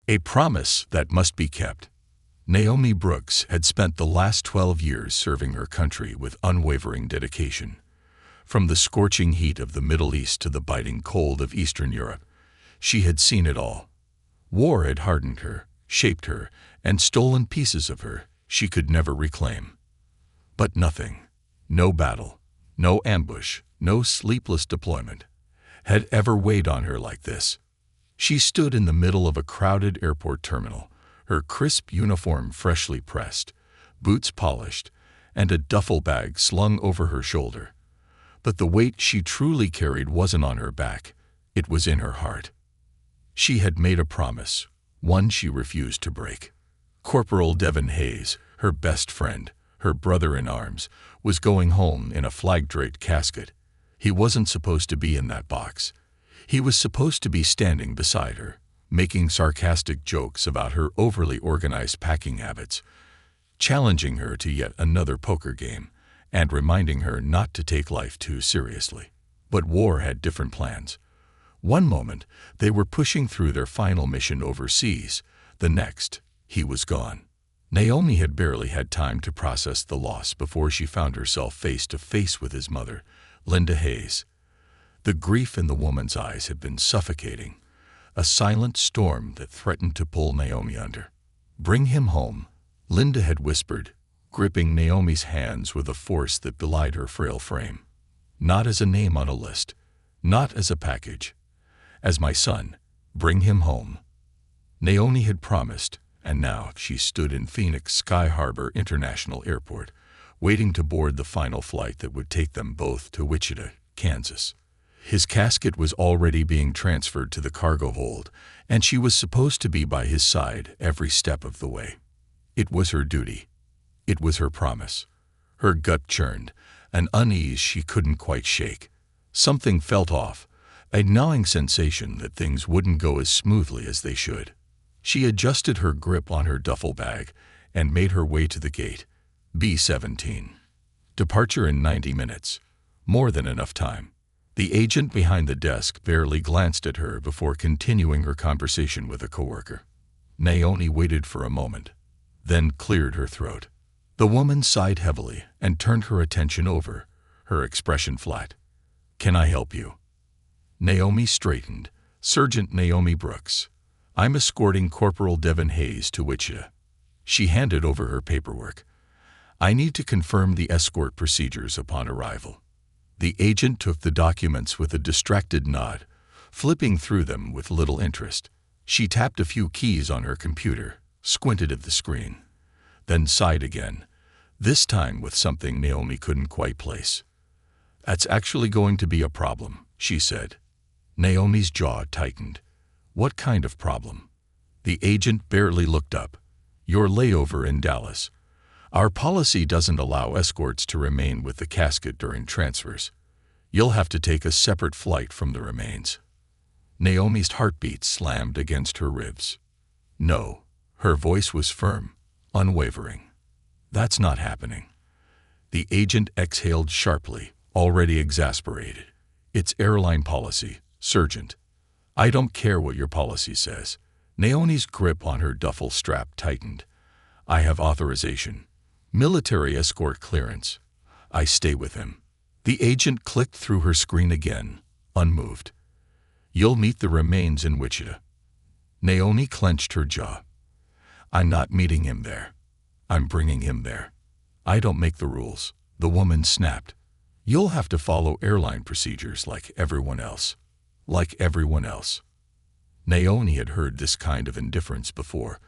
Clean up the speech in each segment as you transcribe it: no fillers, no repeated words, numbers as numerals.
A promise that must be kept. Naomi Brooks had spent the last 12 years serving her country with unwavering dedication. From the scorching heat of the Middle East to the biting cold of Eastern Europe, she had seen it all. War had hardened her, shaped her, and stolen pieces of her she could never reclaim. But nothing, no battle, no ambush, no sleepless deployment, had ever weighed on her like this. She stood in the middle of a crowded airport terminal, her crisp uniform freshly pressed, boots polished, and a duffel bag slung over her shoulder. But the weight she truly carried wasn't on her back, it was in her heart. She had made a promise, one she refused to break. Corporal Devon Hayes, her best friend, her brother-in-arms, was going home in a flag-draped casket. He wasn't supposed to be in that box. He was supposed to be standing beside her, making sarcastic jokes about her overly organized packing habits, challenging her to yet another poker game, and reminding her not to take life too seriously. But war had different plans. One moment, they were pushing through their final mission overseas. The next, he was gone. Naomi had barely had time to process the loss before she found herself face to face with his mother, Linda Hayes. The grief in the woman's eyes had been suffocating, a silent storm that threatened to pull Naomi under. "Bring him home," Linda had whispered, gripping Naomi's hands with a force that belied her frail frame. "Not as a name on a list, not as a package. As my son, bring him home." Naomi had promised, and now she stood in Phoenix Sky Harbor International Airport, waiting to board the final flight that would take them both to Wichita, Kansas. His casket was already being transferred to the cargo hold, and she was supposed to be by his side every step of the way. It was her duty. It was her promise. Her gut churned, an unease she couldn't quite shake. Something felt off, a gnawing sensation that things wouldn't go as smoothly as they should. She adjusted her grip on her duffel bag and made her way to the gate. B-17. Departure in 90 minutes. More than enough time. The agent behind the desk barely glanced at her before continuing her conversation with a coworker. Naomi waited for a moment, then cleared her throat. The woman sighed heavily and turned her attention over, her expression flat. "Can I help you?" Naomi straightened. "Sergeant Naomi Brooks. I'm escorting Corporal Devon Hayes to Wichita." She handed over her paperwork. "I need to confirm the escort procedures upon arrival." The agent took the documents with a distracted nod, flipping through them with little interest. She tapped a few keys on her computer, squinted at the screen, then sighed again, this time with something Naomi couldn't quite place. "That's actually going to be a problem," she said. Naomi's jaw tightened. "What kind of problem?" The agent barely looked up. "Your layover in Dallas. Our policy doesn't allow escorts to remain with the casket during transfers. You'll have to take a separate flight from the remains." Naomi's heartbeat slammed against her ribs. "No." Her voice was firm, unwavering. "That's not happening." The agent exhaled sharply, already exasperated. "It's airline policy, Sergeant." "I don't care what your policy says." Naomi's grip on her duffel strap tightened. "I have authorization. Military escort clearance. I stay with him." The agent clicked through her screen again, unmoved. "You'll meet the remains in Wichita." Naomi clenched her jaw. "I'm not meeting him there. I'm bringing him there." "I don't make the rules," the woman snapped. "You'll have to follow airline procedures like everyone else." Like everyone else. Naomi had heard this kind of indifference before,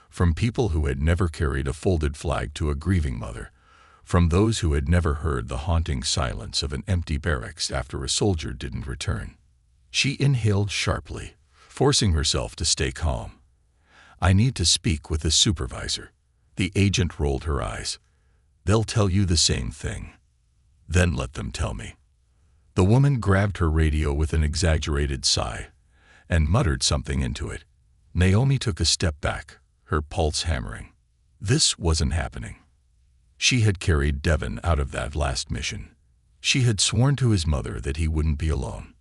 from people who had never carried a folded flag to a grieving mother, from those who had never heard the haunting silence of an empty barracks after a soldier didn't return. She inhaled sharply, forcing herself to stay calm. "I need to speak with the supervisor." The agent rolled her eyes. "They'll tell you the same thing." "Then let them tell me." The woman grabbed her radio with an exaggerated sigh and muttered something into it. Naomi took a step back, her pulse hammering. This wasn't happening. She had carried Devon out of that last mission. She had sworn to his mother that he wouldn't be alone.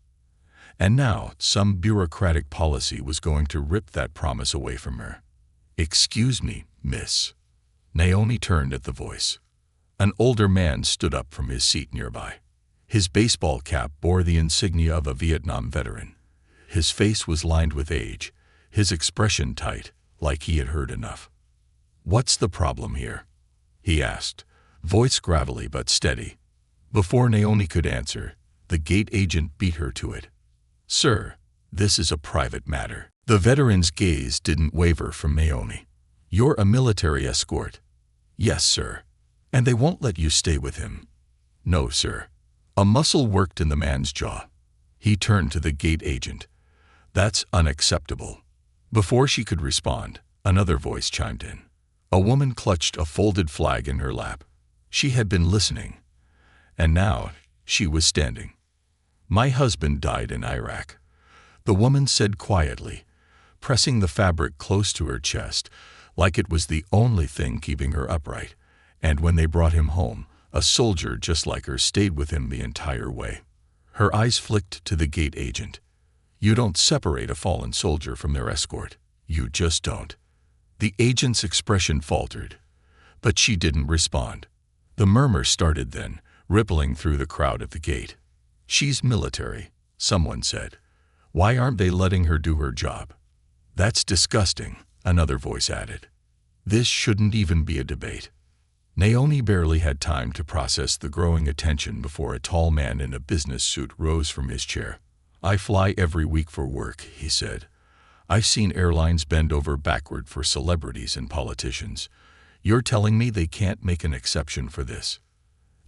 And now some bureaucratic policy was going to rip that promise away from her. "Excuse me, miss." Naomi turned at the voice. An older man stood up from his seat nearby. His baseball cap bore the insignia of a Vietnam veteran. His face was lined with age, his expression tight, like he had heard enough. "What's the problem here?" he asked, voice gravelly but steady. Before Naomi could answer, the gate agent beat her to it. "Sir, this is a private matter." The veteran's gaze didn't waver from Naomi. "You're a military escort." "Yes, sir." "And they won't let you stay with him." "No, sir." A muscle worked in the man's jaw. He turned to the gate agent. "That's unacceptable." Before she could respond, another voice chimed in. A woman clutched a folded flag in her lap. She had been listening, and now she was standing. "My husband died in Iraq," the woman said quietly, pressing the fabric close to her chest, like it was the only thing keeping her upright. "And when they brought him home, a soldier just like her stayed with him the entire way." Her eyes flicked to the gate agent. "You don't separate a fallen soldier from their escort. You just don't." The agent's expression faltered, but she didn't respond. The murmur started then, rippling through the crowd at the gate. "She's military," someone said. "Why aren't they letting her do her job?" "That's disgusting," another voice added. "This shouldn't even be a debate." Naomi barely had time to process the growing attention before a tall man in a business suit rose from his chair. "I fly every week for work," he said. "I've seen airlines bend over backward for celebrities and politicians. You're telling me they can't make an exception for this?"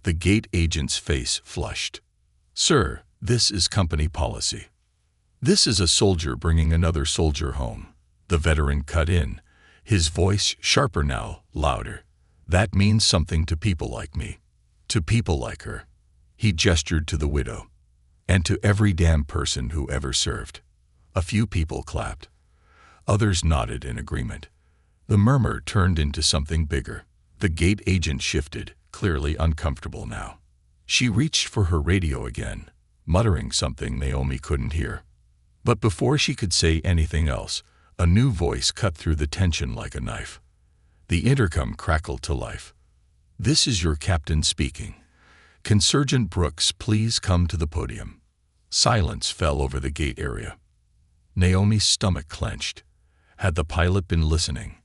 The gate agent's face flushed. "Sir, this is company policy." "This is a soldier bringing another soldier home," the veteran cut in, his voice sharper now, louder. "That means something to people like me. To people like her." He gestured to the widow. "And to every damn person who ever served." A few people clapped. Others nodded in agreement. The murmur turned into something bigger. The gate agent shifted, clearly uncomfortable now. She reached for her radio again, muttering something Naomi couldn't hear. But before she could say anything else, a new voice cut through the tension like a knife. The intercom crackled to life. "This is your captain speaking. Can Sergeant Brooks please come to the podium?" Silence fell over the gate area. Naomi's stomach clenched. Had the pilot been listening?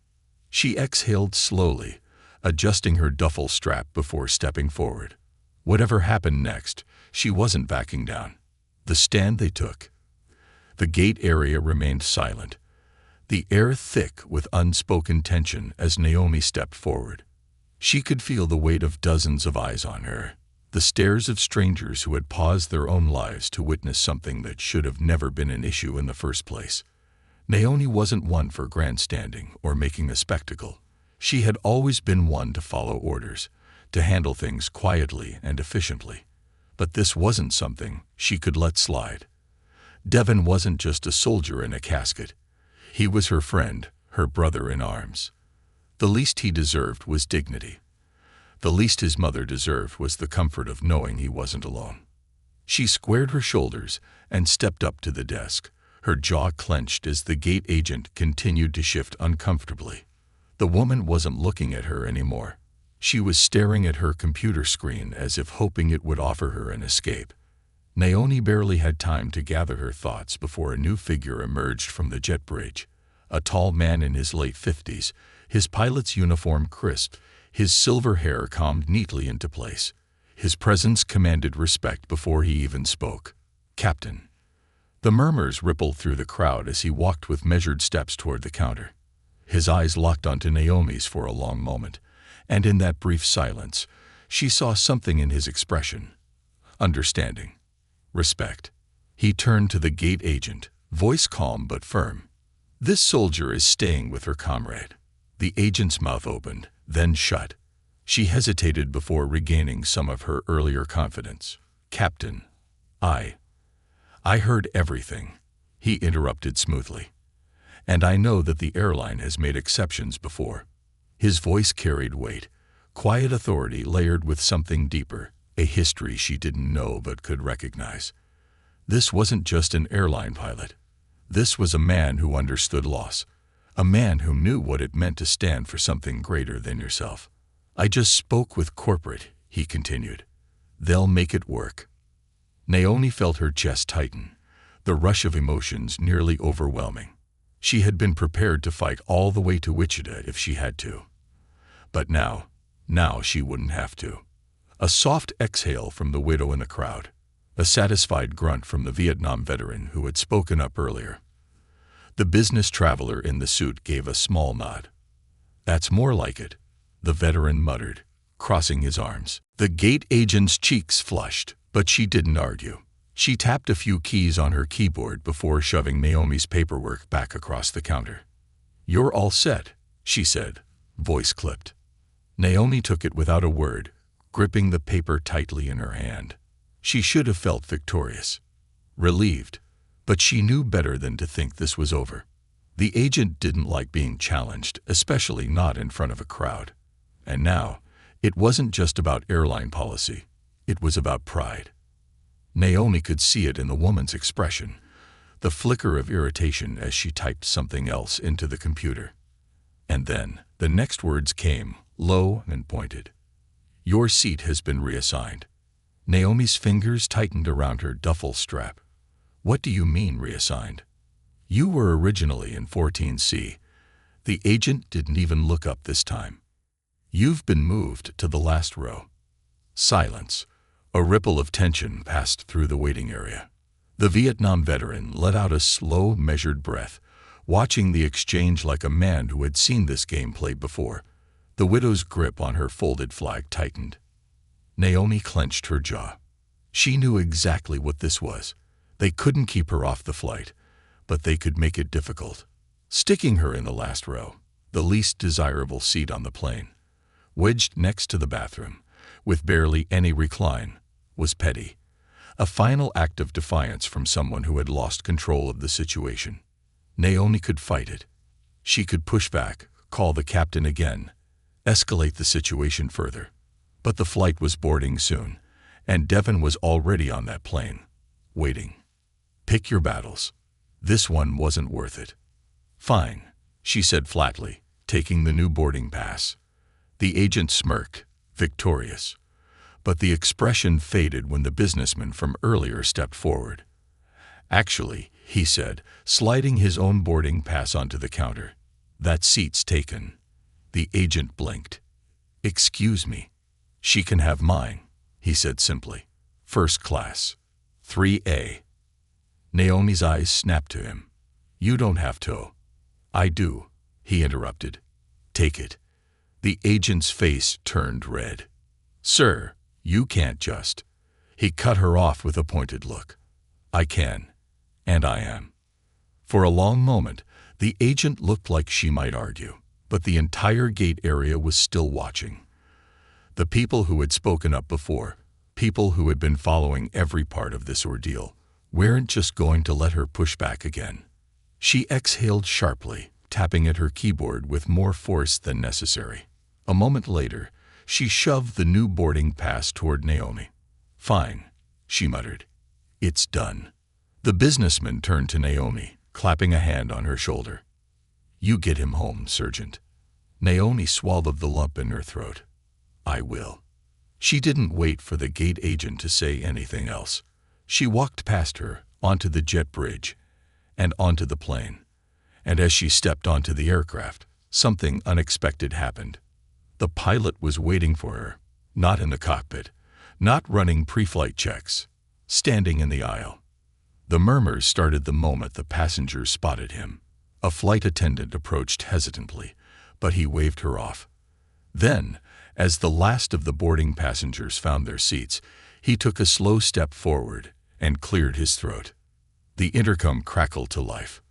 She exhaled slowly, adjusting her duffel strap before stepping forward. Whatever happened next, she wasn't backing down. The stand they took. The gate area remained silent, the air thick with unspoken tension as Naomi stepped forward. She could feel the weight of dozens of eyes on her, the stares of strangers who had paused their own lives to witness something that should have never been an issue in the first place. Naomi wasn't one for grandstanding or making a spectacle. She had always been one to follow orders, to handle things quietly and efficiently. But this wasn't something she could let slide. Devon wasn't just a soldier in a casket. He was her friend, her brother in arms. The least he deserved was dignity. The least his mother deserved was the comfort of knowing he wasn't alone. She squared her shoulders and stepped up to the desk, her jaw clenched as the gate agent continued to shift uncomfortably. The woman wasn't looking at her anymore. She was staring at her computer screen as if hoping it would offer her an escape. Naomi barely had time to gather her thoughts before a new figure emerged from the jet bridge. A tall man in his late 50s, his pilot's uniform crisp, his silver hair combed neatly into place. His presence commanded respect before he even spoke. "Captain." The murmurs rippled through the crowd as he walked with measured steps toward the counter. His eyes locked onto Naomi's for a long moment, and in that brief silence, she saw something in his expression. Understanding. Respect. He turned to the gate agent, voice calm but firm. "This soldier is staying with her comrade." The agent's mouth opened, then shut. She hesitated before regaining some of her earlier confidence. "Captain, I heard everything," he interrupted smoothly. "And I know that the airline has made exceptions before." His voice carried weight, quiet authority layered with something deeper, a history she didn't know but could recognize. This wasn't just an airline pilot. This was a man who understood loss, a man who knew what it meant to stand for something greater than yourself. I just spoke with corporate, he continued. They'll make it work. Naomi felt her chest tighten, the rush of emotions nearly overwhelming. She had been prepared to fight all the way to Wichita if she had to. But now she wouldn't have to. A soft exhale from the widow in the crowd. A satisfied grunt from the Vietnam veteran who had spoken up earlier. The business traveler in the suit gave a small nod. That's more like it, the veteran muttered, crossing his arms. The gate agent's cheeks flushed, but she didn't argue. She tapped a few keys on her keyboard before shoving Naomi's paperwork back across the counter. You're all set, she said, voice clipped. Naomi took it without a word, gripping the paper tightly in her hand. She should have felt victorious, relieved, but she knew better than to think this was over. The agent didn't like being challenged, especially not in front of a crowd. And now, it wasn't just about airline policy, it was about pride. Naomi could see it in the woman's expression, the flicker of irritation as she typed something else into the computer. And then, the next words came, low and pointed. Your seat has been reassigned. Naomi's fingers tightened around her duffel strap. What do you mean reassigned? You were originally in 14C. The agent didn't even look up this time. You've been moved to the last row. Silence. A ripple of tension passed through the waiting area. The Vietnam veteran let out a slow, measured breath, watching the exchange like a man who had seen this game played before. The widow's grip on her folded flag tightened. Naomi clenched her jaw. She knew exactly what this was. They couldn't keep her off the flight, but they could make it difficult. Sticking her in the last row, the least desirable seat on the plane, wedged next to the bathroom, with barely any recline, was petty. A final act of defiance from someone who had lost control of the situation. Naomi could fight it. She could push back, call the captain again, escalate the situation further. But the flight was boarding soon, and Devon was already on that plane, waiting. Pick your battles. This one wasn't worth it. Fine, she said flatly, taking the new boarding pass. The agent smirked, victorious. But the expression faded when the businessman from earlier stepped forward. Actually, he said, sliding his own boarding pass onto the counter. That seat's taken. The agent blinked. Excuse me. She can have mine, he said simply. First class. 3A. Naomi's eyes snapped to him. You don't have to. I do, he interrupted. Take it. The agent's face turned red. Sir, you can't just. He cut her off with a pointed look. I can, and I am. For a long moment, the agent looked like she might argue, but the entire gate area was still watching. The people who had spoken up before, people who had been following every part of this ordeal, weren't just going to let her push back again. She exhaled sharply, tapping at her keyboard with more force than necessary. A moment later, she shoved the new boarding pass toward Naomi. Fine, she muttered. It's done. The businessman turned to Naomi, clapping a hand on her shoulder. You get him home, Sergeant. Naomi swallowed the lump in her throat. I will. She didn't wait for the gate agent to say anything else. She walked past her, onto the jet bridge, and onto the plane. And as she stepped onto the aircraft, something unexpected happened. The pilot was waiting for her, not in the cockpit, not running pre-flight checks, standing in the aisle. The murmurs started the moment the passengers spotted him. A flight attendant approached hesitantly, but he waved her off. Then, as the last of the boarding passengers found their seats, he took a slow step forward and cleared his throat. The intercom crackled to life.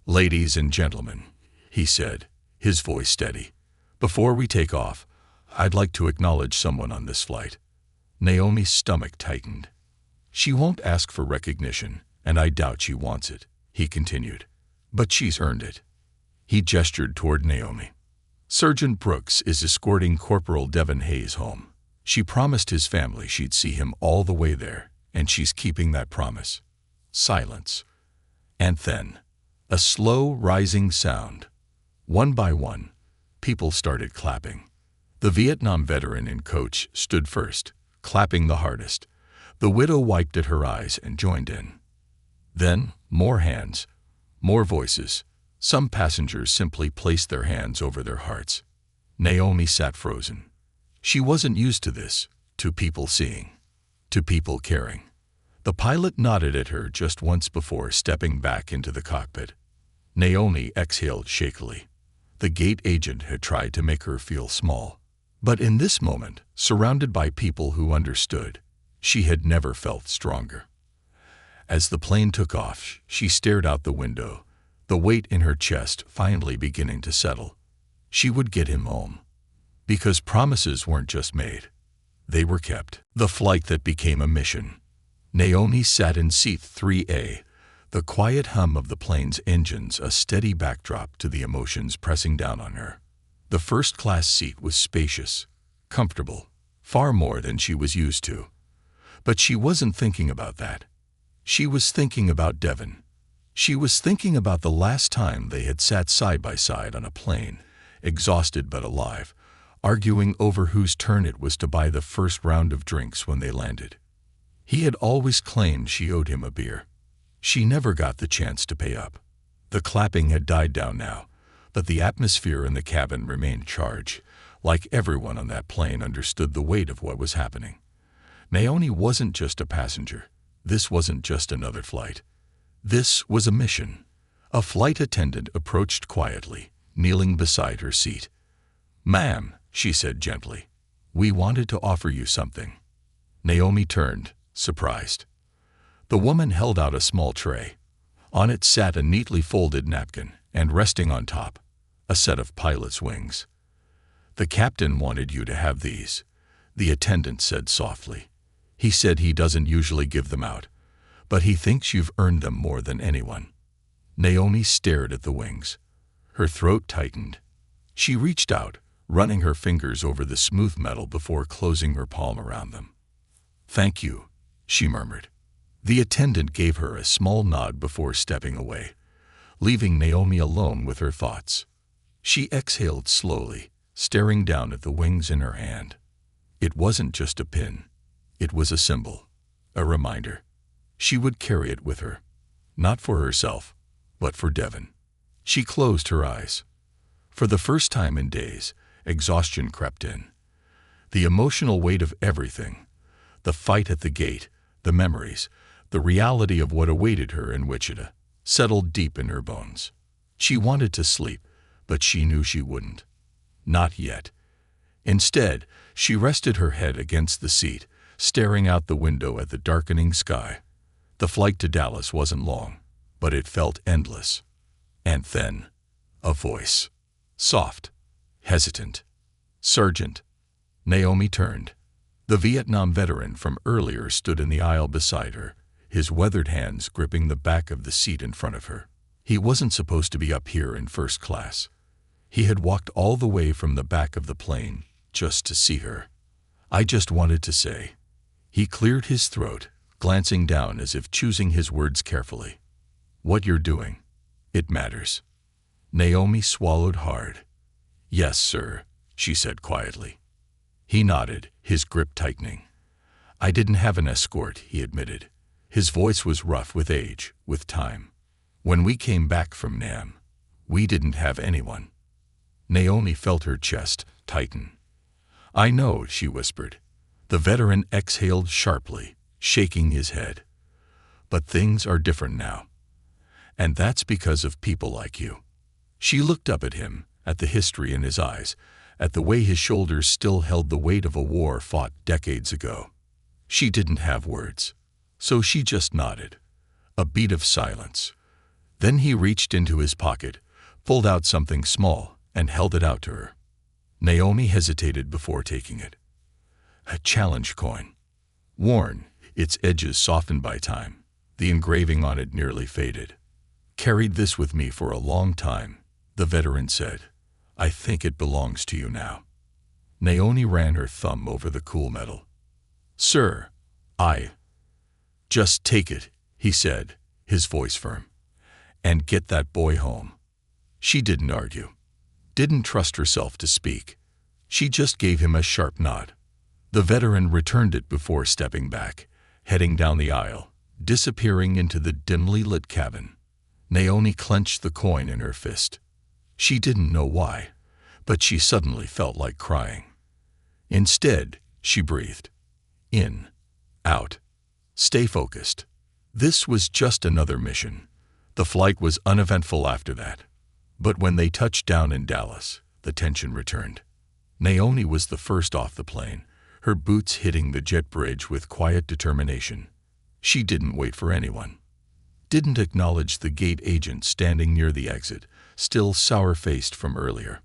Ladies and gentlemen, he said, his voice steady. Before we take off, I'd like to acknowledge someone on this flight. Naomi's stomach tightened. She won't ask for recognition, and I doubt she wants it, he continued. But she's earned it. He gestured toward Naomi. Sergeant Brooks is escorting Corporal Devon Hayes home. She promised his family she'd see him all the way there, and she's keeping that promise. silence. And then, a slow, rising sound. One by one, people started clapping. The Vietnam veteran and coach stood first, clapping the hardest. The widow wiped at her eyes and joined in. Then, more hands, more voices. Some passengers simply placed their hands over their hearts. Naomi sat frozen. She wasn't used to this, to people seeing, to people caring. The pilot nodded at her just once before stepping back into the cockpit. Naomi exhaled shakily. The gate agent had tried to make her feel small. But in this moment, surrounded by people who understood, she had never felt stronger. As the plane took off, she stared out the window, the weight in her chest finally beginning to settle. She would get him home. Because promises weren't just made. They were kept. The flight that became a mission. Naomi sat in seat 3A, the quiet hum of the plane's engines a steady backdrop to the emotions pressing down on her. The first-class seat was spacious, comfortable, far more than she was used to. But she wasn't thinking about that. She was thinking about Devon. She was thinking about the last time they had sat side by side on a plane, exhausted but alive, arguing over whose turn it was to buy the first round of drinks when they landed. He had always claimed she owed him a beer. She never got the chance to pay up. The clapping had died down now, but the atmosphere in the cabin remained charged, like everyone on that plane understood the weight of what was happening. Naomi wasn't just a passenger. This wasn't just another flight. This was a mission. A flight attendant approached quietly, kneeling beside her seat. "Ma'am," she said gently, "we wanted to offer you something." Naomi turned, surprised. The woman held out a small tray. On it sat a neatly folded napkin, and resting on top, a set of pilot's wings. "The captain wanted you to have these," the attendant said softly. "He said he doesn't usually give them out, but he thinks you've earned them more than anyone." Naomi stared at the wings. Her throat tightened. She reached out, running her fingers over the smooth metal before closing her palm around them. "Thank you," she murmured. The attendant gave her a small nod before stepping away, leaving Naomi alone with her thoughts. She exhaled slowly, staring down at the wings in her hand. It wasn't just a pin. It was a symbol, a reminder. She would carry it with her, not for herself, but for Devon. She closed her eyes. For the first time in days, exhaustion crept in. The emotional weight of everything, the fight at the gate, the memories, the reality of what awaited her in Wichita, settled deep in her bones. She wanted to sleep, but she knew she wouldn't. Not yet. Instead, she rested her head against the seat, staring out the window at the darkening sky. The flight to Dallas wasn't long, but it felt endless. And then, a voice. Soft, hesitant. "Sergeant." Naomi turned. The Vietnam veteran from earlier stood in the aisle beside her, his weathered hands gripping the back of the seat in front of her. He wasn't supposed to be up here in first class. He had walked all the way from the back of the plane just to see her. "I just wanted to say." He cleared his throat, glancing down as if choosing his words carefully. "What you're doing. It matters." Naomi swallowed hard. "Yes, sir," she said quietly. He nodded, his grip tightening. "I didn't have an escort," he admitted. His voice was rough with age, with time. "When we came back from Nam, we didn't have anyone." Naomi felt her chest tighten. "I know," she whispered. The veteran exhaled sharply, shaking his head. "But things are different now. And that's because of people like you." She looked up at him, at the history in his eyes, at the way his shoulders still held the weight of a war fought decades ago. She didn't have words, so she just nodded. A beat of silence. Then he reached into his pocket, pulled out something small, and held it out to her. Naomi hesitated before taking it. A challenge coin. Worn, its edges softened by time, the engraving on it nearly faded. "Carried this with me for a long time," the veteran said. "I think it belongs to you now." Naomi ran her thumb over the cool metal. "Sir, I..." "Just take it," he said, his voice firm. "And get that boy home." She didn't argue, didn't trust herself to speak. She just gave him a sharp nod. The veteran returned it before stepping back, heading down the aisle, disappearing into the dimly lit cabin. Naomi clenched the coin in her fist. She didn't know why, but she suddenly felt like crying. Instead, she breathed. In, out. Stay focused. This was just another mission. The flight was uneventful after that. But when they touched down in Dallas, the tension returned. Naomi was the first off the plane, her boots hitting the jet bridge with quiet determination. She didn't wait for anyone. Didn't acknowledge the gate agent standing near the exit, still sour-faced from earlier.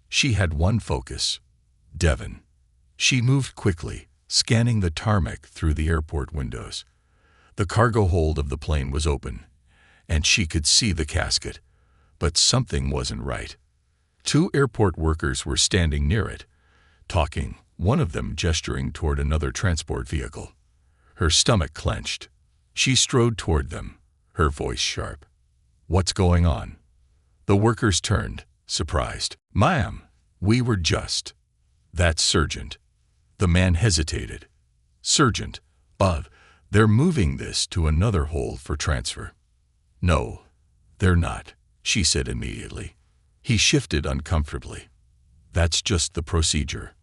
She had one focus: Devon. She moved quickly, scanning the tarmac through the airport windows. The cargo hold of the plane was open, and she could see the casket, but something wasn't right. Two airport workers were standing near it, talking, one of them gesturing toward another transport vehicle. Her stomach clenched. She strode toward them, her voice sharp. "What's going on?" The workers turned, surprised. "Ma'am, we were just..." "That's Sergeant." The man hesitated. "Sergeant, they're moving this to another hold for transfer." "No, they're not," she said immediately. He shifted uncomfortably. "That's just the procedure."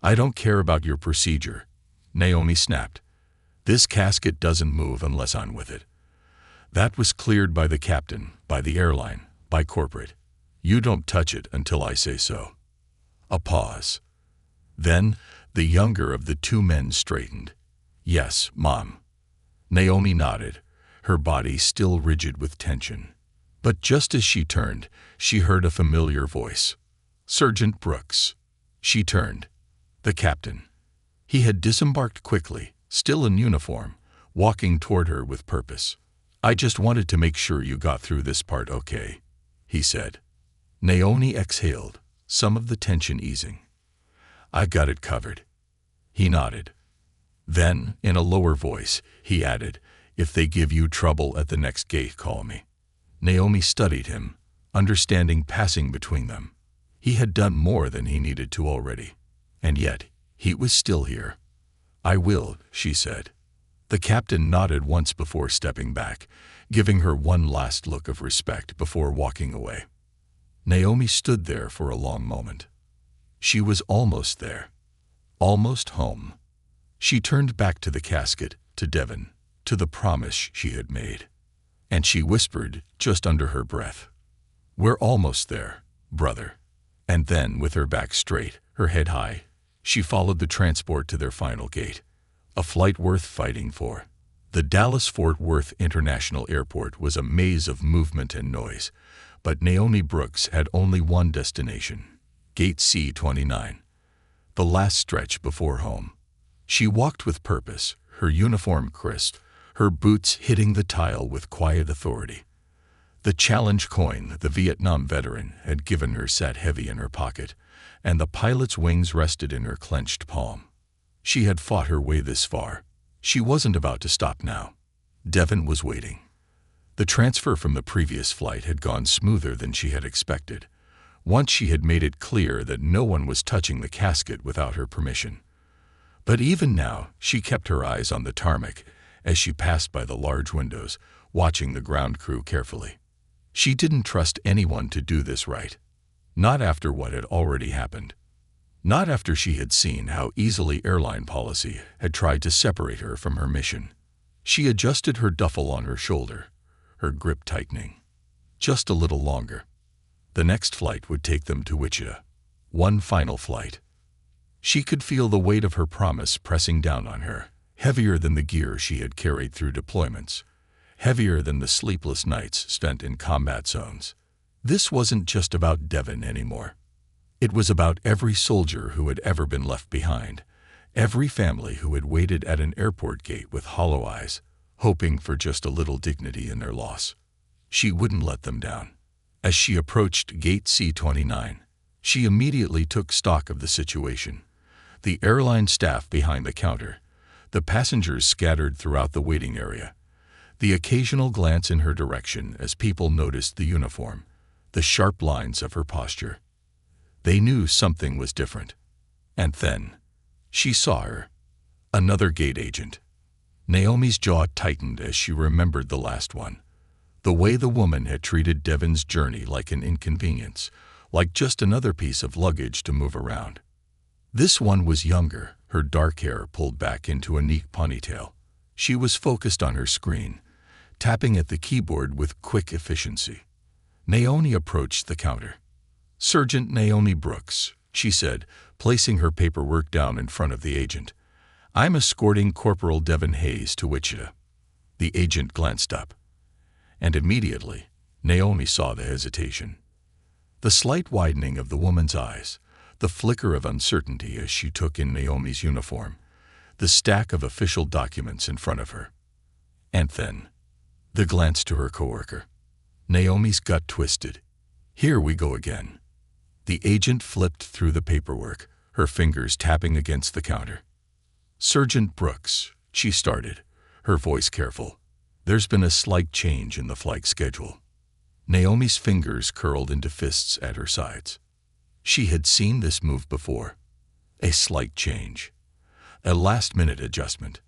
"I don't care about your procedure," Naomi snapped. "This casket doesn't move unless I'm with it. That was cleared by the captain, by the airline, by corporate. You don't touch it until I say so." A pause. Then, the younger of the two men straightened. "Yes, Mom." Naomi nodded, her body still rigid with tension. But just as she turned, she heard a familiar voice. "Sergeant Brooks." She turned. The captain. He had disembarked quickly, still in uniform, walking toward her with purpose. "I just wanted to make sure you got through this part okay," he said. Naomi exhaled, some of the tension easing. "I got it covered." He nodded. Then, in a lower voice, he added, "If they give you trouble at the next gate, call me." Naomi studied him, understanding passing between them. He had done more than he needed to already. And yet, he was still here. "I will," she said. The captain nodded once before stepping back, giving her one last look of respect before walking away. Naomi stood there for a long moment. She was almost there. Almost home. She turned back to the casket, to Devon, to the promise she had made. And she whispered, just under her breath, "We're almost there, brother." And then, with her back straight, her head high, she followed the transport to their final gate. A flight worth fighting for. The Dallas-Fort Worth International Airport was a maze of movement and noise, but Naomi Brooks had only one destination: Gate C-29, the last stretch before home. She walked with purpose, her uniform crisp, her boots hitting the tile with quiet authority. The challenge coin the Vietnam veteran had given her sat heavy in her pocket, and the pilot's wings rested in her clenched palm. She had fought her way this far. She wasn't about to stop now. Devon was waiting. The transfer from the previous flight had gone smoother than she had expected. Once she had made it clear that no one was touching the casket without her permission. But even now, she kept her eyes on the tarmac as she passed by the large windows, watching the ground crew carefully. She didn't trust anyone to do this right. Not after what had already happened. Not after she had seen how easily airline policy had tried to separate her from her mission. She adjusted her duffel on her shoulder, her grip tightening. Just a little longer. The next flight would take them to Wichita. One final flight. She could feel the weight of her promise pressing down on her, heavier than the gear she had carried through deployments, heavier than the sleepless nights spent in combat zones. This wasn't just about Devon anymore. It was about every soldier who had ever been left behind, every family who had waited at an airport gate with hollow eyes, hoping for just a little dignity in their loss. She wouldn't let them down. As she approached Gate C-29, she immediately took stock of the situation. The airline staff behind the counter, the passengers scattered throughout the waiting area, the occasional glance in her direction as people noticed the uniform, the sharp lines of her posture. They knew something was different. And then, she saw her. Another gate agent. Naomi's jaw tightened as she remembered the last one. The way the woman had treated Devon's journey like an inconvenience, like just another piece of luggage to move around. This one was younger, her dark hair pulled back into a neat ponytail. She was focused on her screen, tapping at the keyboard with quick efficiency. Naomi approached the counter. "Sergeant Naomi Brooks," she said, placing her paperwork down in front of the agent. "I'm escorting Corporal Devon Hayes to Wichita." The agent glanced up. And immediately, Naomi saw the hesitation. The slight widening of the woman's eyes, the flicker of uncertainty as she took in Naomi's uniform, the stack of official documents in front of her. And then, the glance to her coworker. Naomi's gut twisted. Here we go again. The agent flipped through the paperwork, her fingers tapping against the counter. "Sergeant Brooks," she started, her voice careful. "There's been a slight change in the flight schedule." Naomi's fingers curled into fists at her sides. She had seen this move before. A slight change. A last-minute adjustment.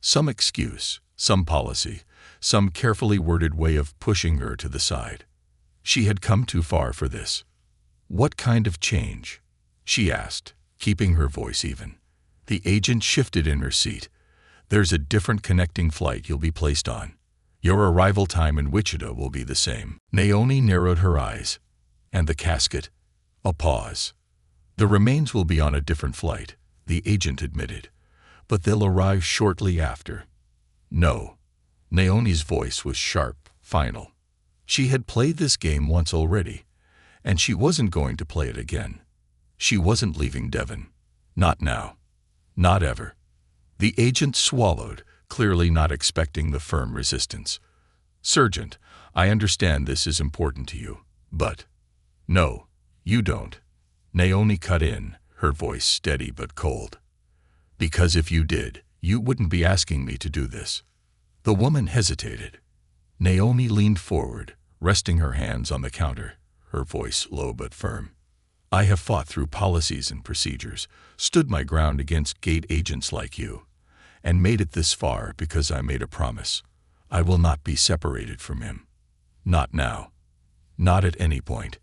Some excuse, some policy, some carefully worded way of pushing her to the side. She had come too far for this. "What kind of change?" she asked, keeping her voice even. The agent shifted in her seat. "There's a different connecting flight you'll be placed on. Your arrival time in Wichita will be the same." Naomi narrowed her eyes. "And the casket?" A pause. "The remains will be on a different flight," the agent admitted. "But they'll arrive shortly after." "No." Naomi's voice was sharp, final. She had played this game once already, and she wasn't going to play it again. She wasn't leaving Devon. Not now. Not ever. The agent swallowed, clearly not expecting the firm resistance. "Sergeant, I understand this is important to you, but—" "No, you don't." Naomi cut in, her voice steady but cold. "Because if you did, you wouldn't be asking me to do this." The woman hesitated. Naomi leaned forward, resting her hands on the counter, her voice low but firm. "I have fought through policies and procedures, stood my ground against gate agents like you, and made it this far because I made a promise. I will not be separated from him. Not now. Not at any point.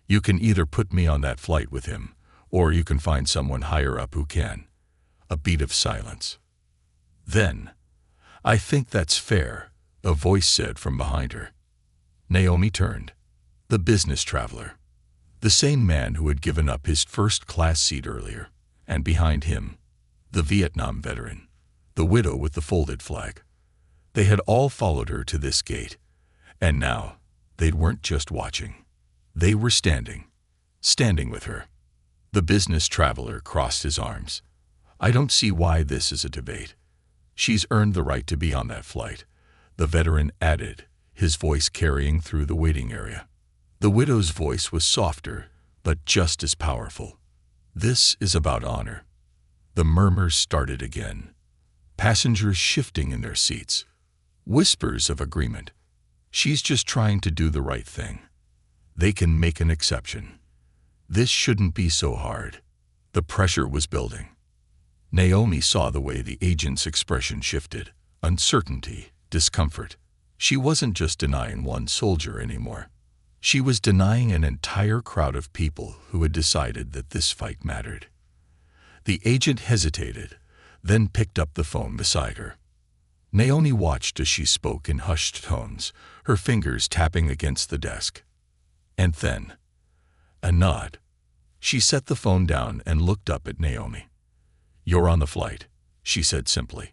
You can either put me on that flight with him, or you can find someone higher up who can." A beat of silence. Then, "I think that's fair," a voice said from behind her. Naomi turned. The business traveler. The same man who had given up his first-class seat earlier, and behind him, the Vietnam veteran, the widow with the folded flag. They had all followed her to this gate, and now they weren't just watching. They were standing with her. The business traveler crossed his arms. "I don't see why this is a debate. She's earned the right to be on that flight," the veteran added, his voice carrying through the waiting area. The widow's voice was softer, but just as powerful. "This is about honor." The murmurs started again. Passengers shifting in their seats. Whispers of agreement. "She's just trying to do the right thing. They can make an exception. This shouldn't be so hard." The pressure was building. Naomi saw the way the agent's expression shifted. Uncertainty, discomfort. She wasn't just denying one soldier anymore. She was denying an entire crowd of people who had decided that this fight mattered. The agent hesitated, then picked up the phone beside her. Naomi watched as she spoke in hushed tones, her fingers tapping against the desk. And then, a nod. She set the phone down and looked up at Naomi. "You're on the flight," she said simply.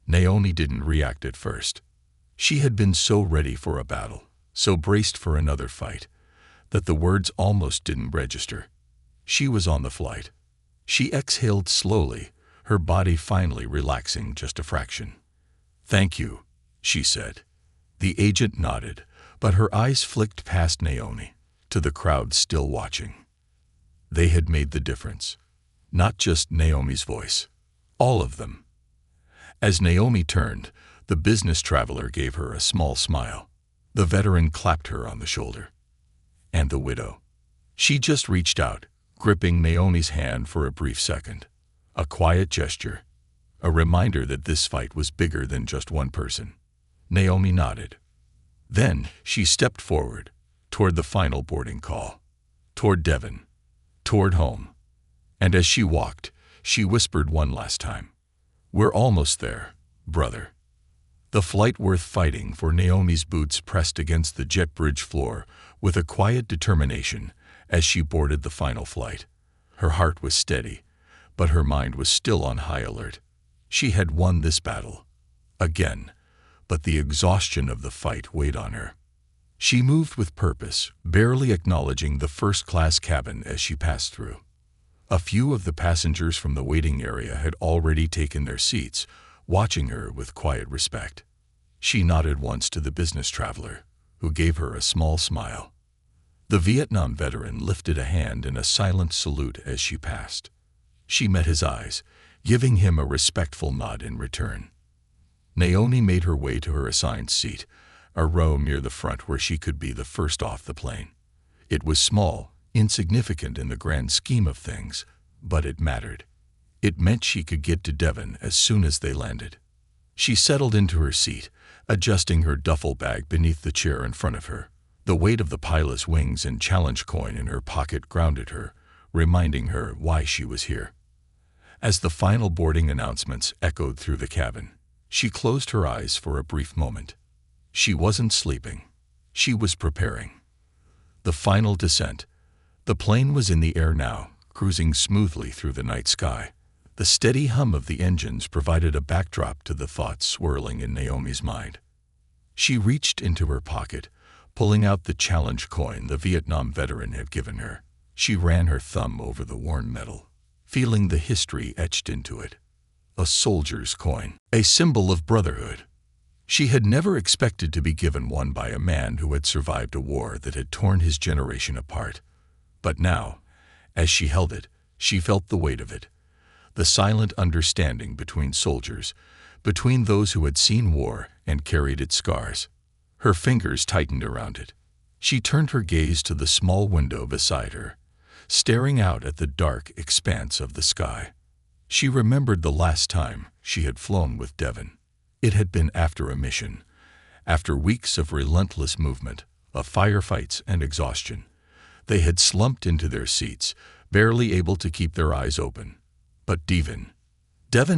Naomi didn't react at first. She had been so ready for a battle, so braced for another fight, that the words almost didn't register. She was on the flight. She exhaled slowly, her body finally relaxing just a fraction. "Thank you," she said. The agent nodded, but her eyes flicked past Naomi, to the crowd still watching. They had made the difference. Not just Naomi's voice. All of them. As Naomi turned, The business traveler gave her a small smile. The veteran clapped her on the shoulder. And the widow? She just reached out, gripping Naomi's hand for a brief second. A quiet gesture. A reminder that this fight was bigger than just one person. Naomi nodded. Then she stepped forward, toward the final boarding call. Toward Devon. Toward home. And as she walked, she whispered one last time. We're almost there, brother. The flight worth fighting for. Naomi's boots pressed against the jet bridge floor with a quiet determination as she boarded the final flight. Her heart was steady, but her mind was still on high alert. She had won this battle. Again, but the exhaustion of the fight weighed on her. She moved with purpose, barely acknowledging the first-class cabin as she passed through. A few of the passengers from the waiting area had already taken their seats, watching her with quiet respect. She nodded once to the business traveler, who gave her a small smile. The Vietnam veteran lifted a hand in a silent salute as she passed. She met his eyes, giving him a respectful nod in return. Naomi made her way to her assigned seat, a row near the front where she could be the first off the plane. It was small, insignificant in the grand scheme of things, but it mattered. It meant she could get to Devon as soon as they landed. She settled into her seat, adjusting her duffel bag beneath the chair in front of her. The weight of the pilot's wings and challenge coin in her pocket grounded her, reminding her why she was here. As the final boarding announcements echoed through the cabin, she closed her eyes for a brief moment. She wasn't sleeping. She was preparing. The final descent. The plane was in the air now, cruising smoothly through the night sky. The steady hum of the engines provided a backdrop to the thoughts swirling in Naomi's mind. She reached into her pocket, pulling out the challenge coin the Vietnam veteran had given her. She ran her thumb over the worn metal, feeling the history etched into it. A soldier's coin, a symbol of brotherhood. She had never expected to be given one by a man who had survived a war that had torn his generation apart. But now, as she held it, she felt the weight of it. The silent understanding between soldiers, between those who had seen war and carried its scars. Her fingers tightened around it. She turned her gaze to the small window beside her, staring out at the dark expanse of the sky. She remembered the last time she had flown with Devon. It had been after a mission, after weeks of relentless movement, of firefights and exhaustion. They had slumped into their seats, barely able to keep their eyes open. But Devon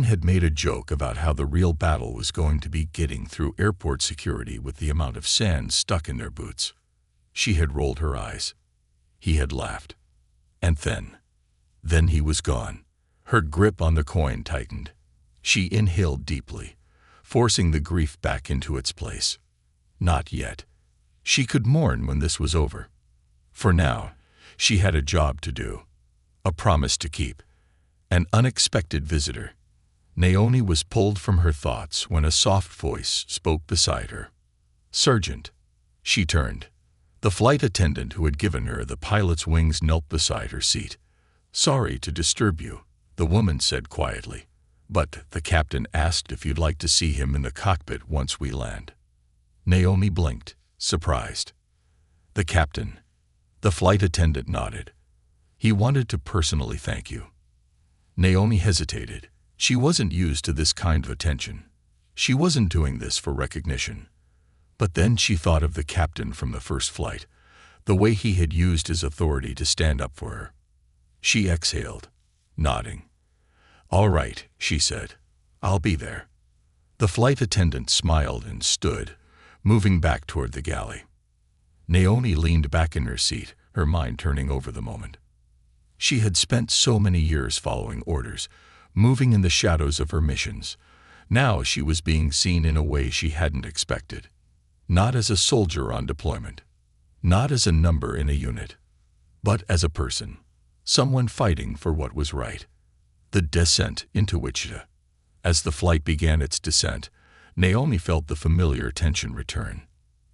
had made a joke about how the real battle was going to be getting through airport security with the amount of sand stuck in their boots. She had rolled her eyes. He had laughed. And then he was gone. Her grip on the coin tightened. She inhaled deeply, forcing the grief back into its place. Not yet. She could mourn when this was over. For now, she had a job to do, a promise to keep. An unexpected visitor. Naomi was pulled from her thoughts when a soft voice spoke beside her. Sergeant. She turned. The flight attendant who had given her the pilot's wings knelt beside her seat. Sorry to disturb you, the woman said quietly, but the captain asked if you'd like to see him in the cockpit once we land. Naomi blinked, surprised. The captain. The flight attendant nodded. He wanted to personally thank you. Naomi hesitated. She wasn't used to this kind of attention. She wasn't doing this for recognition. But then she thought of the captain from the first flight, the way he had used his authority to stand up for her. She exhaled, nodding. All right, she said. I'll be there. The flight attendant smiled and stood, moving back toward the galley. Naomi leaned back in her seat, her mind turning over the moment. She had spent so many years following orders, moving in the shadows of her missions. Now she was being seen in a way she hadn't expected. Not as a soldier on deployment, not as a number in a unit, but as a person, someone fighting for what was right. The descent into Wichita. As the flight began its descent, Naomi felt the familiar tension return.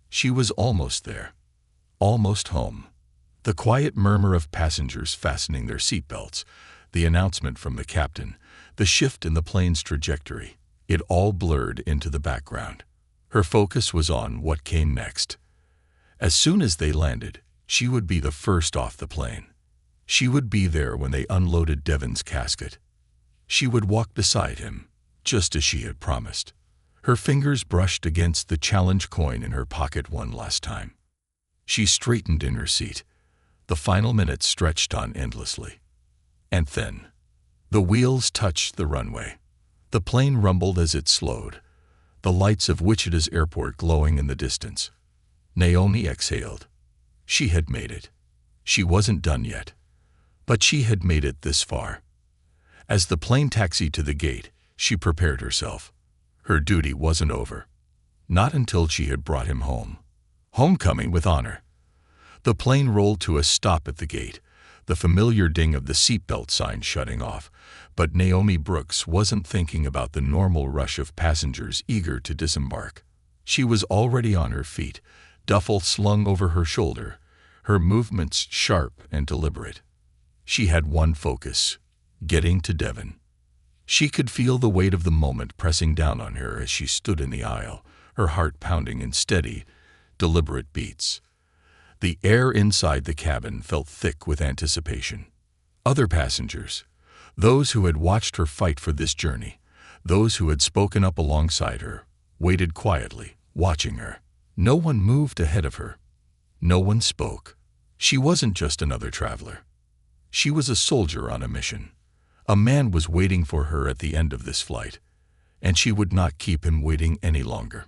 She was almost there, almost home. The quiet murmur of passengers fastening their seatbelts, the announcement from the captain, the shift in the plane's trajectory. It all blurred into the background. Her focus was on what came next. As soon as they landed, she would be the first off the plane. She would be there when they unloaded Devon's casket. She would walk beside him, just as she had promised. Her fingers brushed against the challenge coin in her pocket one last time. She straightened in her seat. The final minutes stretched on endlessly. And then, the wheels touched the runway. The plane rumbled as it slowed, the lights of Wichita's airport glowing in the distance. Naomi exhaled. She had made it. She wasn't done yet, but she had made it this far. As the plane taxied to the gate, she prepared herself. Her duty wasn't over. Not until she had brought him home. Homecoming with honor. The plane rolled to a stop at the gate, the familiar ding of the seatbelt sign shutting off, but Naomi Brooks wasn't thinking about the normal rush of passengers eager to disembark. She was already on her feet, duffel slung over her shoulder, her movements sharp and deliberate. She had one focus: getting to Devon. She could feel the weight of the moment pressing down on her as she stood in the aisle, her heart pounding in steady, deliberate beats. The air inside the cabin felt thick with anticipation. Other passengers, those who had watched her fight for this journey, those who had spoken up alongside her, waited quietly, watching her. No one moved ahead of her. No one spoke. She wasn't just another traveler. She was a soldier on a mission. A man was waiting for her at the end of this flight, and she would not keep him waiting any longer.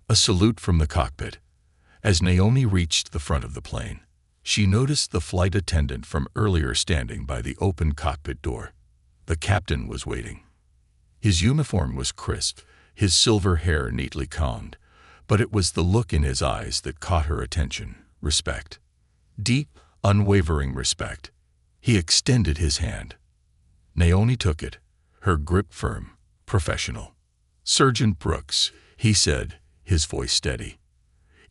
A salute from the cockpit. As Naomi reached the front of the plane, she noticed the flight attendant from earlier standing by the open cockpit door. The captain was waiting. His uniform was crisp, his silver hair neatly combed, but it was the look in his eyes that caught her attention: respect. Deep, unwavering respect. He extended his hand. Naomi took it, her grip firm, professional. "Sergeant Brooks," he said, his voice steady.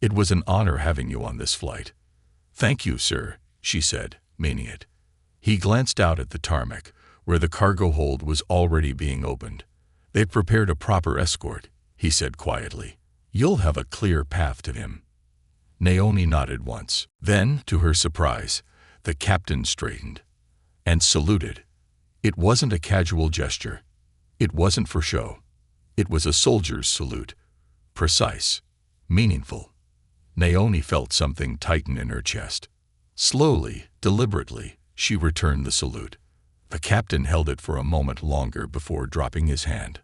"It was an honor having you on this flight." "Thank you, sir," she said, meaning it. He glanced out at the tarmac, where the cargo hold was already being opened. "They've prepared a proper escort," he said quietly. "You'll have a clear path to him." Naomi nodded once. Then, to her surprise, the captain straightened and saluted. It wasn't a casual gesture. It wasn't for show. It was a soldier's salute. Precise. Meaningful. Naomi felt something tighten in her chest. Slowly, deliberately, she returned the salute. The captain held it for a moment longer before dropping his hand.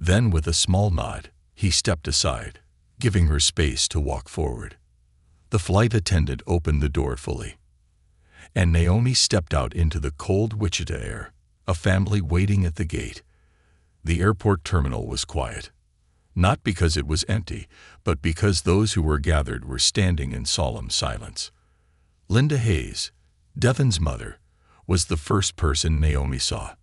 Then, with a small nod, he stepped aside, giving her space to walk forward. The flight attendant opened the door fully, and Naomi stepped out into the cold Wichita air, a family waiting at the gate. The airport terminal was quiet. Not because it was empty, but because those who were gathered were standing in solemn silence. Linda Hayes, Devon's mother, was the first person Naomi saw.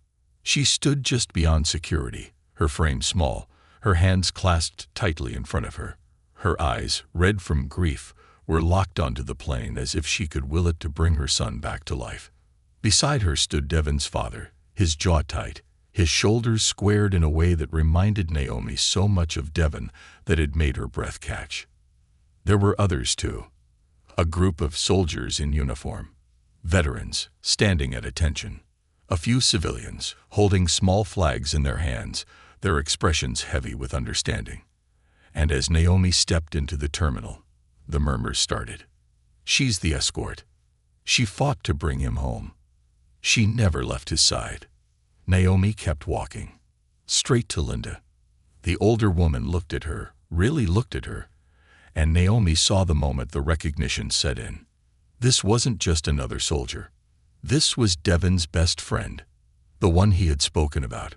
She stood just beyond security, her frame small, her hands clasped tightly in front of her. Her eyes, red from grief, were locked onto the plane as if she could will it to bring her son back to life. Beside her stood Devon's father, his jaw tight, his shoulders squared in a way that reminded Naomi so much of Devon that it made her breath catch. There were others too. A group of soldiers in uniform, veterans, standing at attention. A few civilians, holding small flags in their hands, their expressions heavy with understanding. And as Naomi stepped into the terminal, the murmurs started. "She's the escort. She fought to bring him home. She never left his side." Naomi kept walking, straight to Linda. The older woman looked at her, really looked at her, and Naomi saw the moment the recognition set in. This wasn't just another soldier. This was Devon's best friend, the one he had spoken about,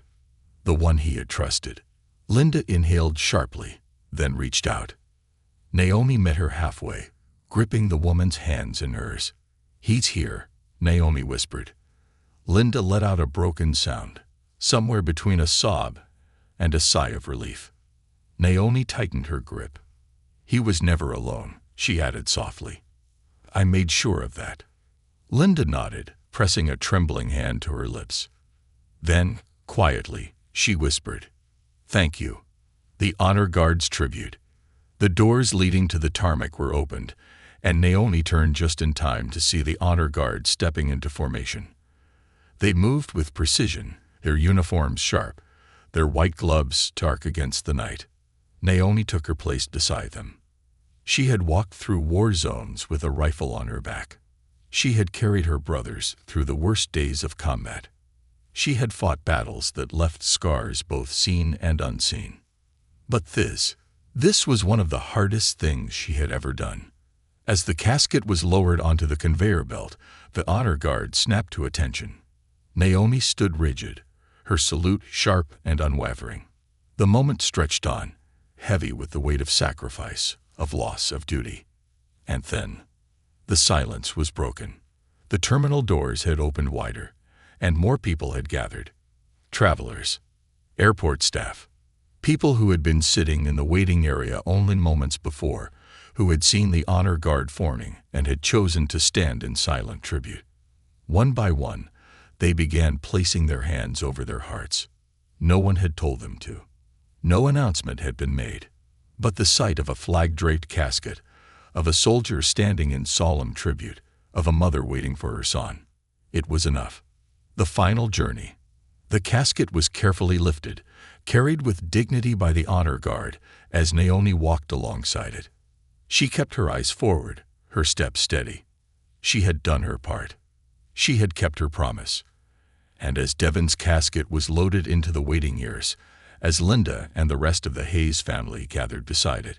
the one he had trusted. Linda inhaled sharply, then reached out. Naomi met her halfway, gripping the woman's hands in hers. "He's here," Naomi whispered. Linda let out a broken sound, somewhere between a sob and a sigh of relief. Naomi tightened her grip. "He was never alone," she added softly. "I made sure of that." Linda nodded, pressing a trembling hand to her lips. Then, quietly, she whispered, Thank you. The honor guard's tribute. The doors leading to the tarmac were opened, and Naomi turned just in time to see the honor guard stepping into formation. They moved with precision, their uniforms sharp, their white gloves dark against the night. Naomi took her place beside them. She had walked through war zones with a rifle on her back. She had carried her brothers through the worst days of combat. She had fought battles that left scars both seen and unseen. But this was one of the hardest things she had ever done. As the casket was lowered onto the conveyor belt, the honor guard snapped to attention. Naomi stood rigid, her salute sharp and unwavering. The moment stretched on, heavy with the weight of sacrifice, of loss of duty. And then, the silence was broken. The terminal doors had opened wider, and more people had gathered. Travelers, airport staff, people who had been sitting in the waiting area only moments before, who had seen the honor guard forming and had chosen to stand in silent tribute. One by one, they began placing their hands over their hearts. No one had told them to. No announcement had been made. But the sight of a flag-draped casket, of a soldier standing in solemn tribute, of a mother waiting for her son, it was enough. The final journey. The casket was carefully lifted, carried with dignity by the honor guard as Naomi walked alongside it. She kept her eyes forward, her steps steady. She had done her part. She had kept her promise. And as Devon's casket was loaded into the waiting years, as Linda and the rest of the Hayes family gathered beside it,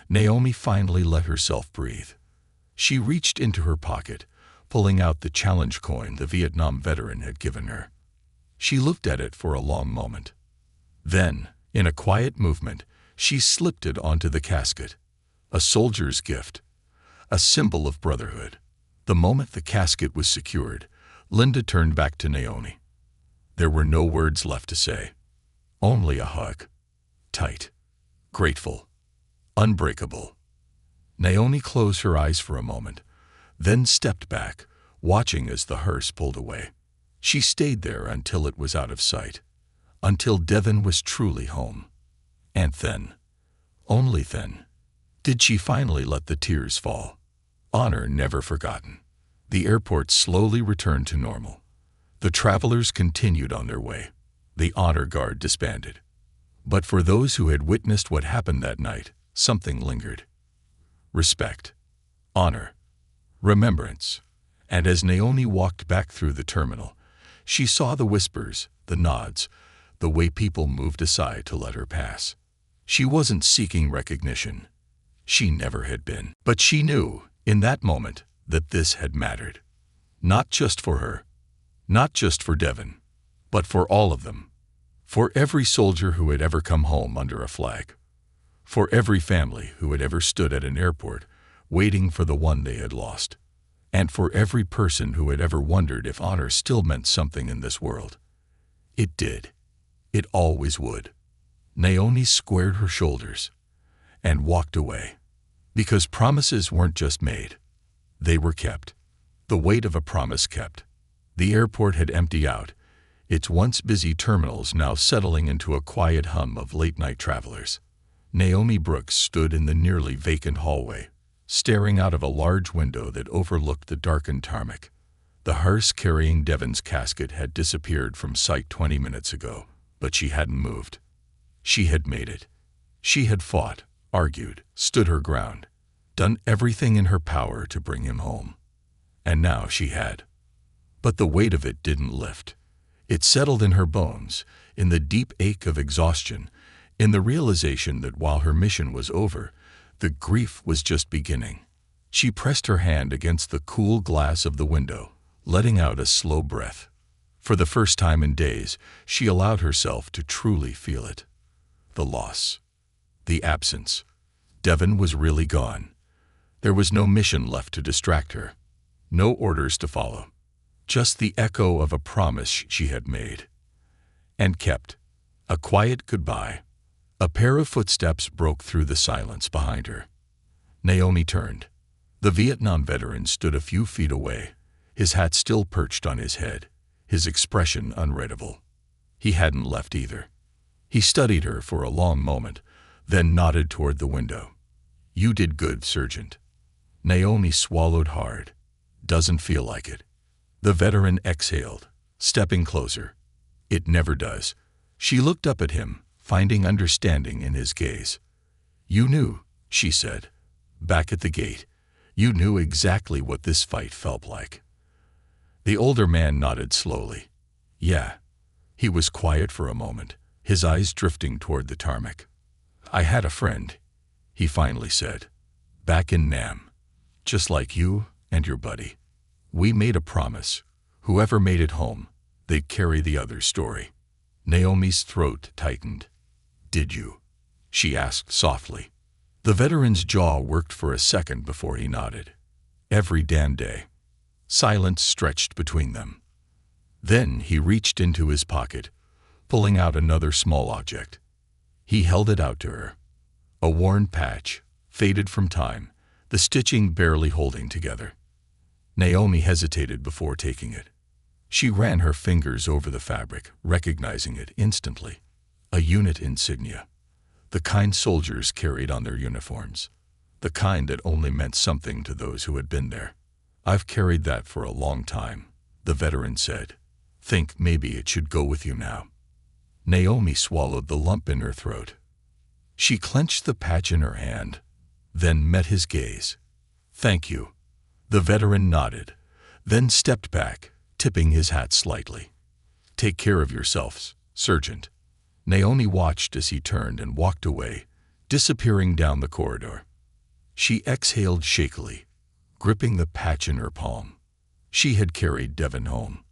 Naomi finally let herself breathe. She reached into her pocket, pulling out the challenge coin the Vietnam veteran had given her. She looked at it for a long moment. Then, in a quiet movement, she slipped it onto the casket. A soldier's gift, a symbol of brotherhood. The moment the casket was secured, Linda turned back to Naomi. There were no words left to say. Only a hug. Tight. Grateful. Unbreakable. Naomi closed her eyes for a moment, then stepped back, watching as the hearse pulled away. She stayed there until it was out of sight, until Devon was truly home. And then, only then, did she finally let the tears fall. Honor never forgotten. The airport slowly returned to normal. The travelers continued on their way. The honor guard disbanded. But for those who had witnessed what happened that night, something lingered. Respect. Honor. Remembrance. And as Naomi walked back through the terminal, she saw the whispers, the nods, the way people moved aside to let her pass. She wasn't seeking recognition. She never had been. But she knew, in that moment, that this had mattered. Not just for her. Not just for Devon. But for all of them. For every soldier who had ever come home under a flag. For every family who had ever stood at an airport, waiting for the one they had lost. And for every person who had ever wondered if honor still meant something in this world. It did. It always would. Naomi squared her shoulders and walked away. Because promises weren't just made. They were kept. The weight of a promise kept. The airport had emptied out, its once busy terminals now settling into a quiet hum of late-night travelers. Naomi Brooks stood in the nearly vacant hallway, staring out of a large window that overlooked the darkened tarmac. The hearse carrying Devon's casket had disappeared from sight 20 minutes ago, but she hadn't moved. She had made it. She had fought, argued, stood her ground, done everything in her power to bring him home. And now she had. But the weight of it didn't lift. It settled in her bones, in the deep ache of exhaustion, in the realization that while her mission was over, the grief was just beginning. She pressed her hand against the cool glass of the window, letting out a slow breath. For the first time in days, she allowed herself to truly feel it. The loss. The absence. Devon was really gone. There was no mission left to distract her. No orders to follow. Just the echo of a promise she had made. And kept. A quiet goodbye. A pair of footsteps broke through the silence behind her. Naomi turned. The Vietnam veteran stood a few feet away, his hat still perched on his head, his expression unreadable. He hadn't left either. He studied her for a long moment, then nodded toward the window. "You did good, Sergeant." Naomi swallowed hard. "Doesn't feel like it." The veteran exhaled, stepping closer. "It never does." She looked up at him, finding understanding in his gaze. "You knew," she said. "Back at the gate, you knew exactly what this fight felt like." The older man nodded slowly. "Yeah." He was quiet for a moment, his eyes drifting toward the tarmac. "I had a friend," he finally said, "back in Nam. Just like you and your buddy. We made a promise. Whoever made it home, they'd carry the other's story." Naomi's throat tightened. "Did you?" she asked softly. The veteran's jaw worked for a second before he nodded. "Every damn day." Silence stretched between them. Then he reached into his pocket, pulling out another small object. He held it out to her. A worn patch, faded from time, the stitching barely holding together. Naomi hesitated before taking it. She ran her fingers over the fabric, recognizing it instantly. A unit insignia. The kind soldiers carried on their uniforms. The kind that only meant something to those who had been there. "I've carried that for a long time," the veteran said. "Think maybe it should go with you now." Naomi swallowed the lump in her throat. She clenched the patch in her hand, then met his gaze. "Thank you." The veteran nodded, then stepped back, tipping his hat slightly. "Take care of yourselves, Sergeant." Naomi watched as he turned and walked away, disappearing down the corridor. She exhaled shakily, gripping the patch in her palm. She had carried Devon home.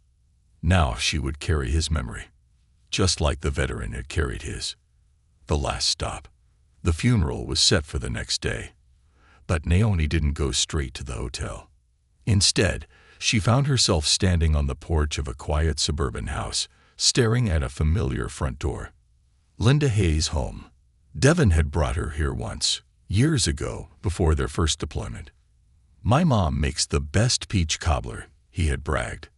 Now she would carry his memory, just like the veteran had carried his. The last stop. The funeral was set for the next day. But Naomi didn't go straight to the hotel. Instead, she found herself standing on the porch of a quiet suburban house, staring at a familiar front door. Linda Hayes' home. Devon had brought her here once, years ago, before their first deployment. "My mom makes the best peach cobbler," he had bragged.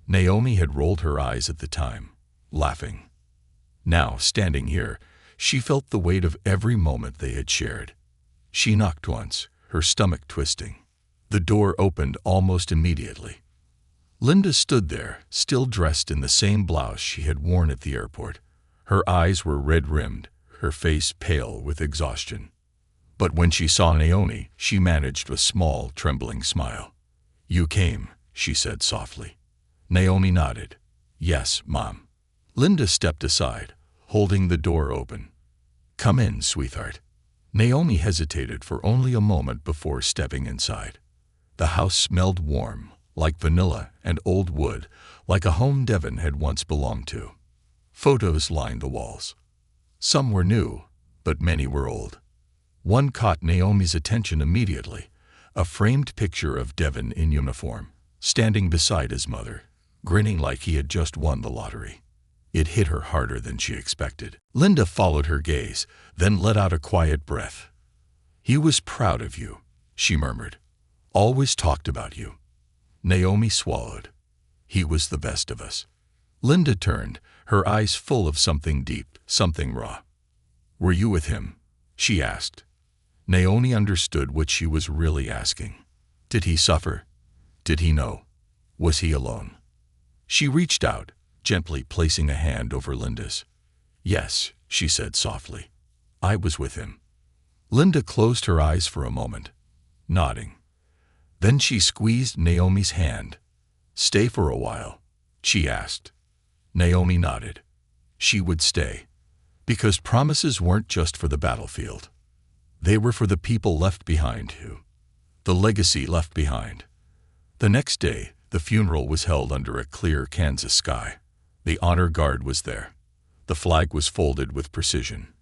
Naomi had rolled her eyes at the time, laughing. Now, standing here, she felt the weight of every moment they had shared. She knocked once, her stomach twisting. The door opened almost immediately. Linda stood there, still dressed in the same blouse she had worn at the airport. Her eyes were red-rimmed, her face pale with exhaustion. But when she saw Naomi, she managed a small, trembling smile. "You came," she said softly. Naomi nodded. "Yes, Mom." Linda stepped aside, holding the door open. "Come in, sweetheart." Naomi hesitated for only a moment before stepping inside. The house smelled warm, like vanilla and old wood, like a home Devon had once belonged to. Photos lined the walls. Some were new, but many were old. One caught Naomi's attention immediately, a framed picture of Devon in uniform, standing beside his mother, grinning like he had just won the lottery. It hit her harder than she expected. Linda followed her gaze, then let out a quiet breath. "He was proud of you," she murmured. "Always talked about you." Naomi swallowed. "He was the best of us." Linda turned, her eyes full of something deep, something raw. "Were you with him?" she asked. Naomi understood what she was really asking. Did he suffer? Did he know? Was he alone? She reached out, gently placing a hand over Linda's. "Yes," she said softly. "I was with him." Linda closed her eyes for a moment, nodding. Then she squeezed Naomi's hand. "Stay for a while?" she asked. Naomi nodded. She would stay. Because promises weren't just for the battlefield. They were for the people left behind too. The legacy left behind. The next day, the funeral was held under a clear Kansas sky. The honor guard was there. The flag was folded with precision.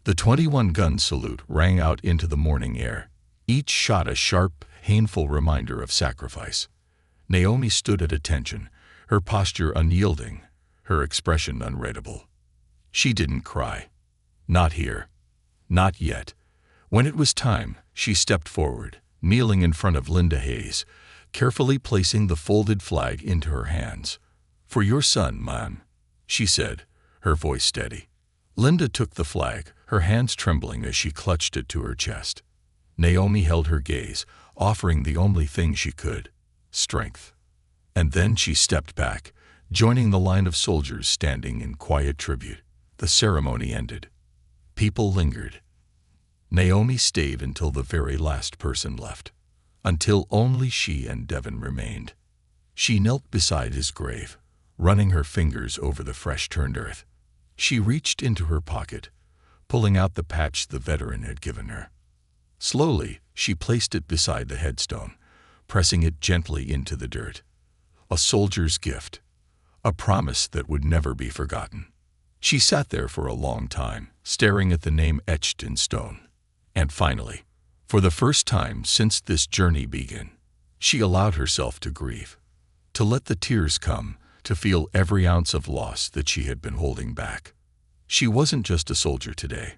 The 21-gun salute rang out into the morning air. Each shot a sharp, painful reminder of sacrifice. Naomi stood at attention, her posture unyielding, her expression unreadable. She didn't cry. Not here. Not yet. When it was time, she stepped forward, kneeling in front of Linda Hayes, carefully placing the folded flag into her hands. "For your son, Mom," she said, her voice steady. Linda took the flag, her hands trembling as she clutched it to her chest. Naomi held her gaze, offering the only thing she could: strength. And then she stepped back, joining the line of soldiers standing in quiet tribute. The ceremony ended. People lingered. Naomi stayed until the very last person left, until only she and Devon remained. She knelt beside his grave, running her fingers over the fresh-turned earth. She reached into her pocket, pulling out the patch the veteran had given her. Slowly, she placed it beside the headstone, pressing it gently into the dirt. A soldier's gift, a promise that would never be forgotten. She sat there for a long time, staring at the name etched in stone. And finally, for the first time since this journey began, she allowed herself to grieve, to let the tears come, to feel every ounce of loss that she had been holding back. She wasn't just a soldier today.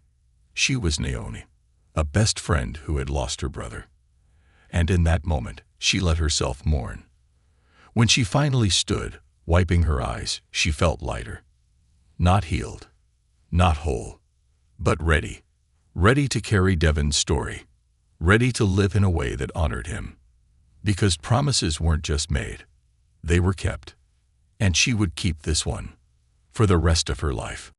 She was Naomi, a best friend who had lost her brother. And in that moment, she let herself mourn. When she finally stood, wiping her eyes, she felt lighter. Not healed, not whole, but ready. Ready to carry Devon's story. Ready to live in a way that honored him. Because promises weren't just made, they were kept. And she would keep this one for the rest of her life.